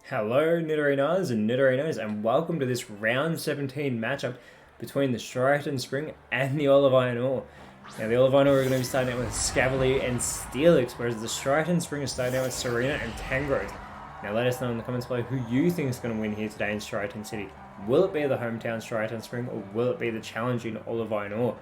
Hello Nidorinas and Nidorinos, and welcome to this round 17 matchup between the Striaton Spring and the Olivine Ore. Now the Olivine Ore are going to be starting out with Scavalier and Steelix, whereas the Striaton Spring is starting out with Serena and Tangrowth. Now let us know in the comments below who you think is going to win here today in Striaton City. Will it be the hometown Striaton Spring, or will it be the challenging Olivine Ore?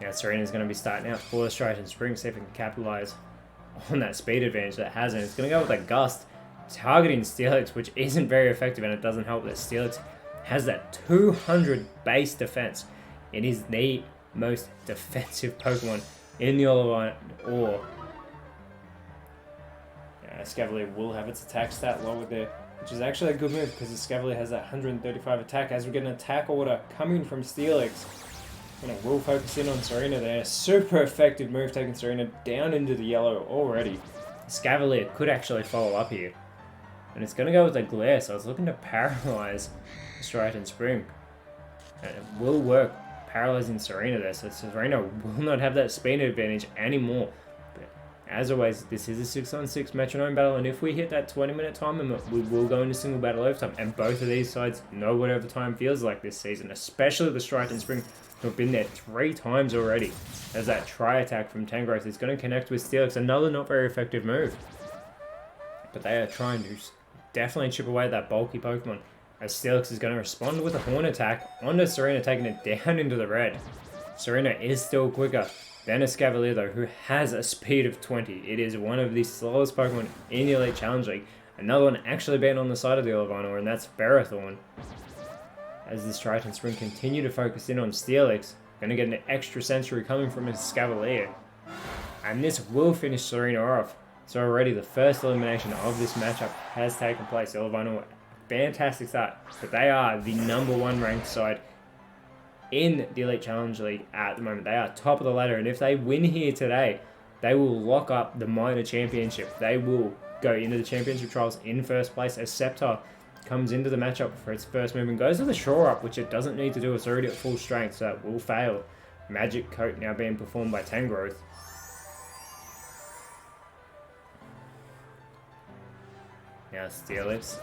Now Serena is going to be starting out for the Striaton Spring, see if it can capitalise on that speed advantage that it has, and it's going to go with a Gust, targeting Steelix, which isn't very effective, and it doesn't help that Steelix has that 200 base defense. It is the most defensive Pokemon in the Olivine Ore. Scavalier will have its attack stat lowered there, which is actually a good move because the Scavalier has that 135 attack. As we get an attack order coming from Steelix, we'll focus in on Serena there. Super effective move, taking Serena down into the yellow already. Scavalier could actually follow up here. And it's going to go with a Glare, so I was looking to paralyze Striaton Spring. And it will work, paralyzing Serena there, so Serena will not have that speed advantage anymore. But as always, this is a 6-on-6 Metronome battle, and if we hit that 20-minute time limit, we will go into single battle overtime. And both of these sides know what overtime feels like this season, especially the Striaton Spring, who have been there 3 times already. As that tri-attack from Tangrowth is going to connect with Steelix, another not very effective move. But they are trying to definitely chip away at that bulky Pokemon, as Steelix is going to respond with a Horn attack onto Serena, taking it down into the red. Serena is still quicker than a Scavalier though, who has a speed of 20. It is one of the slowest Pokemon in the Elite Challenge League. Another one actually been on the side of the Olivine Ore, and that's Ferrothorn. As the Striaton Spring continue to focus in on Steelix, going to get an extra sensory coming from his Scavalier. And this will finish Serena off. So already the first elimination of this matchup has taken place. Olivine Ore, fantastic start, but they are the #1 ranked side in the Elite Challenge League at the moment. They are top of the ladder, and if they win here today, they will lock up the minor championship. They will go into the championship trials in first place, as Sceptile comes into the matchup for its first move and goes to the Shore Up, which it doesn't need to do. It's already at full strength, so it will fail. Magic Coat now being performed by Tangrowth. Now Steelix.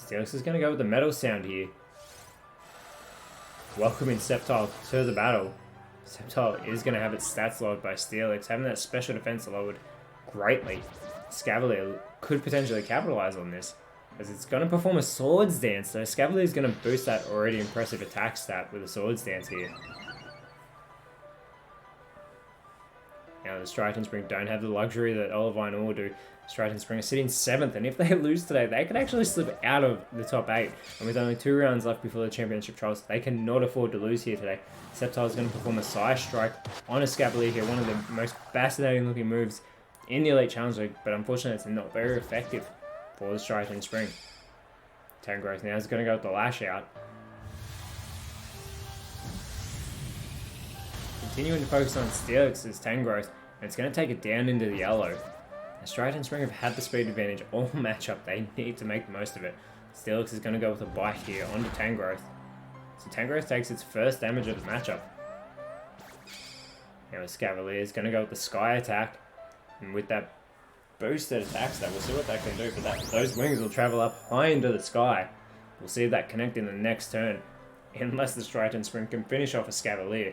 Steelix is going to go with the Metal Sound here, welcoming Sceptile to the battle. Sceptile is going to have its stats lowered by Steelix, having that special defense lowered greatly. Scavalier could potentially capitalize on this, as it's going to perform a Swords Dance, so Scavalier is going to boost that already impressive attack stat with a Swords Dance here. Now the Striaton Spring don't have the luxury that Olivine Ore do. Striaton Spring are sitting 7th, and if they lose today, they could actually slip out of the top 8. And with only 2 rounds left before the championship trials, they cannot afford to lose here today. Sceptile is going to perform a Psy Strike on a Scavalier here, one of the most fascinating looking moves in the Elite Challenge League, but unfortunately it's not very effective for the Striaton Spring. Tangrowth now is going to go with the Lash Out. Continuing to focus on Steelix's Tangrowth, and it's going to take it down into the yellow. The Striaton Spring have had the speed advantage all matchup. They need to make the most of it. Steelix is going to go with a Bite here onto Tangrowth. So Tangrowth takes its first damage of the matchup. Now the Scavalier is going to go with the Sky Attack, and with that boosted attack stat, we'll see what that can do, but those wings will travel up high into the sky. We'll see that connect in the next turn, unless the Striaton Spring can finish off a Scavalier.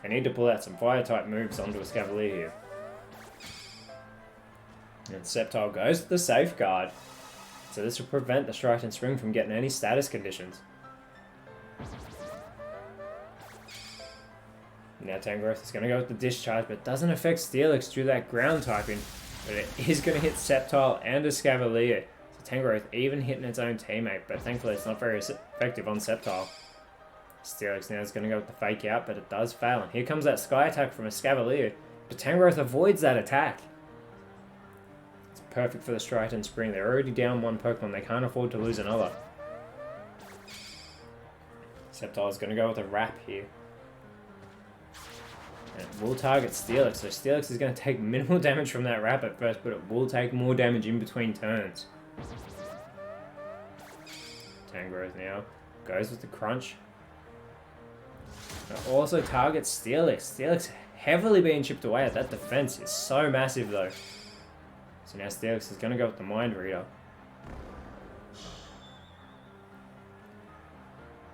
They need to pull out some Fire-type moves onto a Scavalier here. And Sceptile goes to the Safeguard, so this will prevent the Striaton Spring from getting any status conditions. Now Tangrowth is going to go with the Discharge, but it doesn't affect Steelix due to that ground typing, but it is going to hit Sceptile and a Scavalier. So Tangrowth even hitting its own teammate, but thankfully it's not very effective on Sceptile. Steelix now is going to go with the Fake Out, but it does fail. And here comes that Sky Attack from a Scavalier, but Tangrowth avoids that attack. It's perfect for the Striaton Spring. They're already down 1 Pokemon. They can't afford to lose another. Sceptile is going to go with a Wrap here. And it will target Steelix, so Steelix is going to take minimal damage from that Wrap at first, but it will take more damage in between turns. Tangrowth now goes with the Crunch. It also targets Steelix. Steelix heavily being chipped away at. That defense is so massive though. So now Steelix is going to go with the Mind Reader.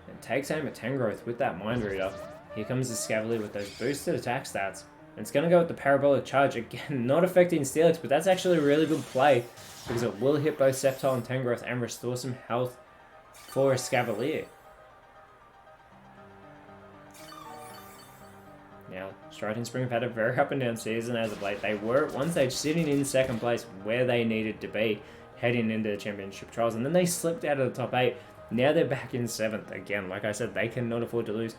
And takes aim at Tangrowth with that Mind Reader. Here comes the Scavalier with those boosted attack stats. And it's going to go with the Parabolic Charge. Again, not affecting Steelix, but that's actually a really good play because it will hit both Sceptile and Tangrowth and restore some health for a Scavalier. Now, Striaton Spring have had a very up and down season as of late. They were at one stage sitting in second place where they needed to be heading into the championship trials, and then they slipped out of the top 8. Now they're back in 7th. Again, like I said, they cannot afford to lose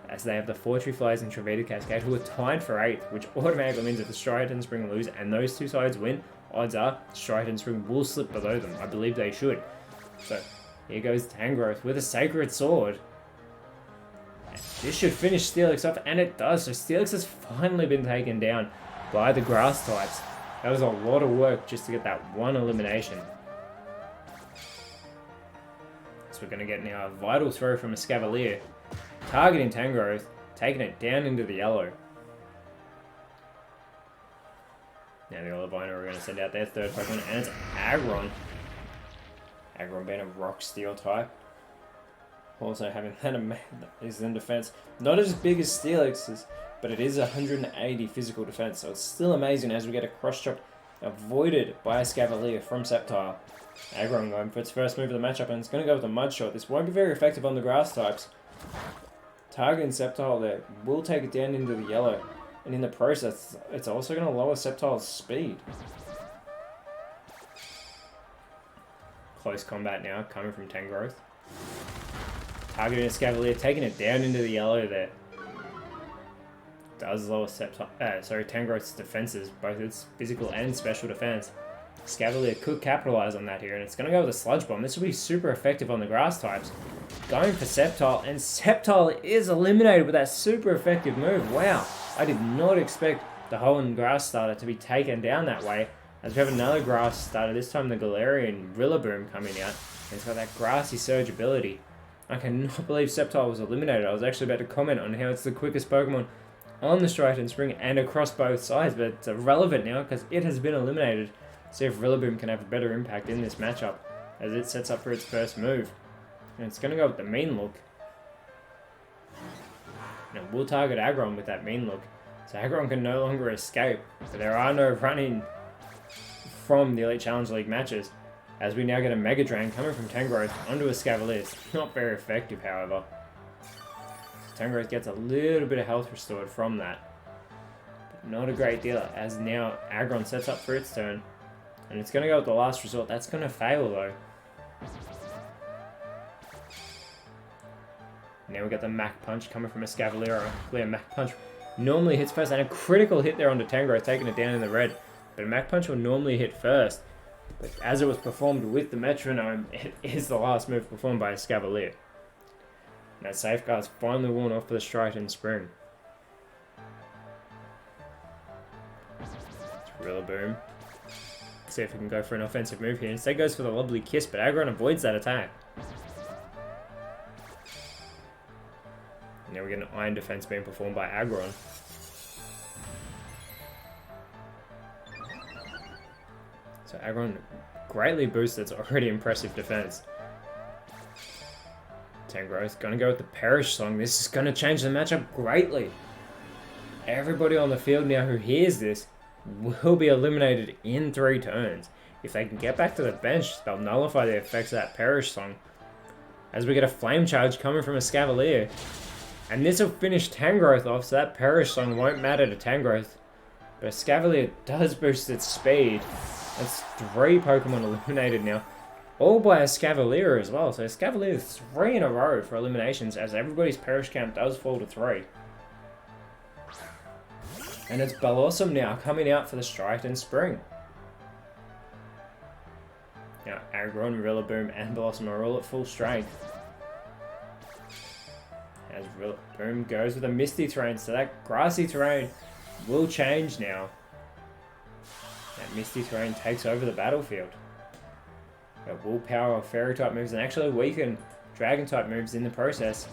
as they have the Fortree Flyers and Trevita Cascade who are tied for 8th, which automatically means if the Striaton Spring lose and those two sides win, odds are Striaton Spring will slip below them. I believe they should. So, here goes Tangrowth with a Sacred Sword. This should finish Steelix off, and it does. So Steelix has finally been taken down by the grass types. That was a lot of work just to get that one elimination. So we're going to get now a Vital Throw from a Scavalier. Targeting Tangrowth, taking it down into the yellow. Now the Olivine are going to send out their third Pokemon, and it's Aggron. Aggron being a Rock Steel type. Also having that is in defense. Not as big as Steelix's, but it is 180 physical defense, so it's still amazing as we get a Cross Chop avoided by a Scavalier from Sceptile. Aggron going for its first move of the matchup, and it's going to go with a Mud Shot. This won't be very effective on the grass types. Targeting Sceptile there will take it down into the yellow, and in the process, it's also going to lower Sceptile's speed. Close combat now coming from Tangrowth. Targeting a Scavalier, taking it down into the yellow there. Does lower Tangrowth's defenses, both its physical and special defense. Scavalier could capitalize on that here, and it's going to go with a Sludge Bomb. This will be super effective on the grass types. Going for Sceptile, and Sceptile is eliminated with that super effective move. Wow, I did not expect the Hoenn Grass Starter to be taken down that way. As we have another Grass Starter, this time the Galarian Rillaboom coming out. And it's got that Grassy Surge ability. I cannot believe Sceptile was eliminated. I was actually about to comment on how it's the quickest Pokemon on the Striaton Spring and across both sides, but it's irrelevant now because it has been eliminated. See if Rillaboom can have a better impact in this matchup as it sets up for its first move. And it's going to go with the Mean Look. Now we'll target Aggron with that Mean Look. So Aggron can no longer escape, but there are no running from the Elite Challenge League matches. As we now get a Mega Drain coming from Tangrowth onto a Scavalier. It's not very effective, however. So Tangrowth gets a little bit of health restored from that. But not a great deal, as now Aggron sets up for its turn. And it's going to go with the Last Resort. That's going to fail, though. Now we got the Mach Punch coming from a Scavalier. Clear Mach Punch normally hits first, and a critical hit there onto Tangrowth, taking it down in the red. But a Mach Punch will normally hit first. But as it was performed with the Metronome, it is the last move performed by a Scavalier. Now Safeguard's finally worn off for the Striaton Spring. It's Rillaboom. See if we can go for an offensive move here. Instead goes for the Lovely Kiss, but Aggron avoids that attack. Now we get an Iron Defense being performed by Aggron. So Aggron greatly boosts its already impressive defense. Tangrowth going to go with the Perish Song. This is going to change the matchup greatly. Everybody on the field now who hears this will be eliminated in 3 turns. If they can get back to the bench, they'll nullify the effects of that Perish Song. As we get a Flame Charge coming from a Scavalier. And this will finish Tangrowth off, so that Perish Song won't matter to Tangrowth. But a Scavalier does boost its speed. That's 3 Pokemon eliminated now. All by a Scavalier as well. So Scavalier 3 in a row for eliminations as everybody's Perish count does fall to 3. And it's Bellossom now coming out for the Striaton Spring. Now Aggron, Rillaboom and Bellossom are all at full strength. As Rillaboom goes with a Misty Terrain, so that Grassy Terrain will change now. That Misty Terrain takes over the battlefield. It will power off Fairy type moves and actually weaken Dragon type moves in the process.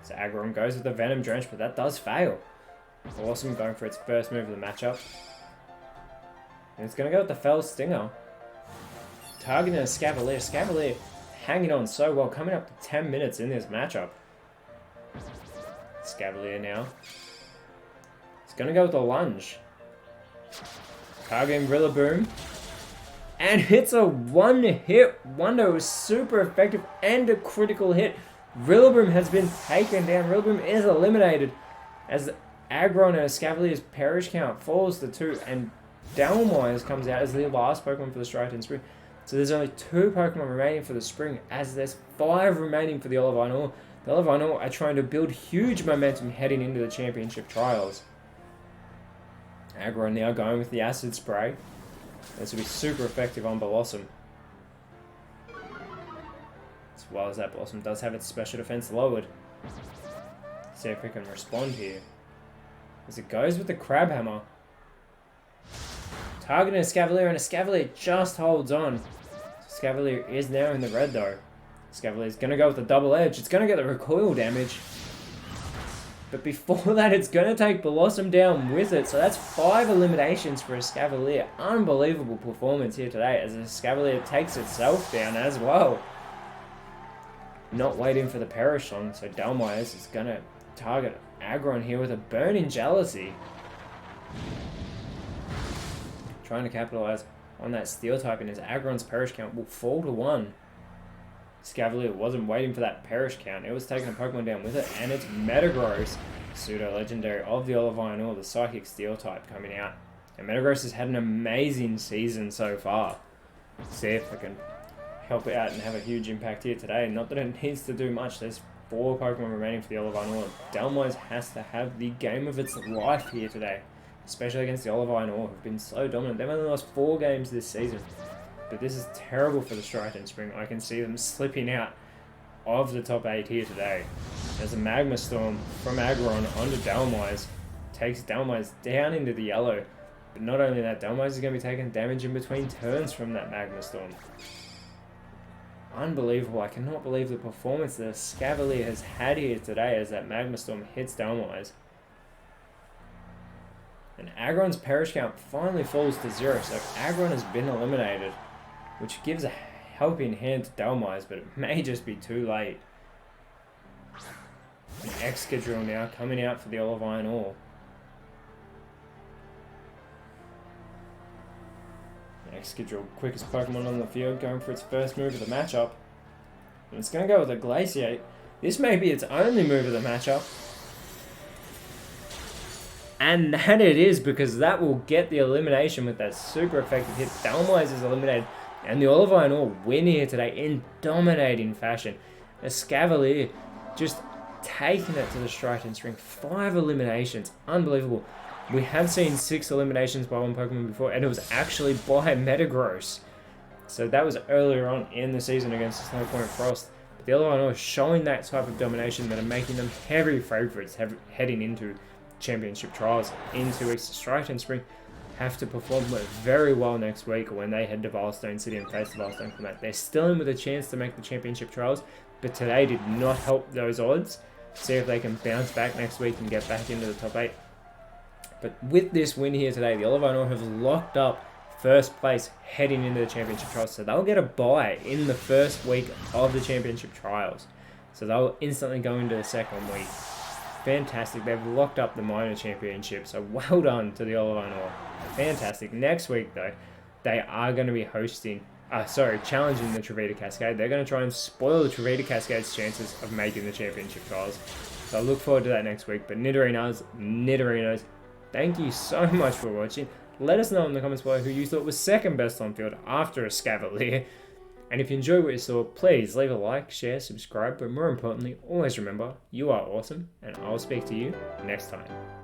So Aggron goes with the Venom Drench, but that does fail. Awesome going for its first move of the matchup. And it's going to go with the Fell Stinger. Targeting a Scavalier. Scavalier hanging on so well, coming up to 10 minutes in this matchup. Scavalier now. It's going to go with the Lunge. Targeting Rillaboom. And hits a one-hit wonder. It was super effective and a critical hit. Rillaboom has been taken down. Rillaboom is eliminated as Aggron and Scavalier's perish count falls to 2, and Dhelmise comes out as the last Pokemon for the Striaton Spring. So there's only 2 Pokemon remaining for the Spring, as there's 5 remaining for the Olivine. The Olivine are trying to build huge momentum heading into the Championship Trials. Aggron now going with the Acid Spray. This will be super effective on Blossom. As well as that Blossom does have its special defense lowered. See if we can respond here. As it goes with the Crab Hammer. Targeting a Scavalier, and a Scavalier just holds on. Scavalier is now in the red though. Scavalier is going to go with the double edge. It's going to get the recoil damage. But before that, it's going to take Blossom down with it. So that's 5 eliminations for a Scavalier. Unbelievable performance here today as a Scavalier takes itself down as well. Not waiting for the perish on. So Dhelmise is going to target Aggron here with a Burning Jealousy. Trying to capitalize on that Steel typing as Aggron's perish count will fall to 1. Scavalier wasn't waiting for that perish count. It was taking a Pokemon down with it, and it's Metagross, pseudo-legendary of the Olivine, the Psychic Steel type coming out. And Metagross has had an amazing season so far. See if I can help it out and have a huge impact here today. Not that it needs to do much. There's 4 Pokemon remaining for the Olivine. Dhelmise has to have the game of its life here today, especially against the Olivine, who've been so dominant. They've only lost 4 games this season. But this is terrible for the Striaton Spring. I can see them slipping out of the top 8 here today. There's a Magma Storm from Aggron onto Dhelmise. Takes Dhelmise down into the yellow. But not only that, Dhelmise is going to be taking damage in between turns from that Magma Storm. Unbelievable. I cannot believe the performance that Scavalier has had here today as that Magma Storm hits Dhelmise. And Aggron's perish count finally falls to 0, so Aggron has been eliminated, which gives a helping hand to Dhelmise, but it may just be too late. An Excadrill now coming out for the Olivine Ore. Excadrill, quickest Pokemon on the field, going for its first move of the matchup. And it's going to go with a Glaciate. This may be its only move of the matchup. And that it is, because that will get the elimination with that super effective hit. Dhelmise is eliminated, and the Olivine all win here today in dominating fashion. A Scavalier just taking it to the Striaton Spring. 5 eliminations. Unbelievable. We have seen 6 eliminations by one Pokemon before, and it was actually by Metagross. So that was earlier on in the season against the Snow Point Frost. But the Olivine showing that type of domination that are making them heavy favourites heading into Championship Trials in 2 weeks. Striaton Spring have to perform very well next week when they head to Vilestone City and face the Vilestone Comet. They're still in with a chance to make the Championship Trials, but today did not help those odds. See if they can bounce back next week and get back into the top 8. But with this win here today, the Olivine have locked up first place heading into the Championship Trials. So they'll get a bye in the first week of the Championship Trials. So they'll instantly go into the second week. Fantastic. They've locked up the minor championship. So well done to the Olivine. Fantastic. Next week, though, they are going to be challenging the Trevita Cascade. They're going to try and spoil the Trevita Cascade's chances of making the Championship Trials. So I look forward to that next week. But Nidorinos, thank you so much for watching. Let us know in the comments below who you thought was second best on field after a Scavalier. And if you enjoyed what you saw, please leave a like, share, subscribe, but more importantly, always remember, you are awesome, and I'll speak to you next time.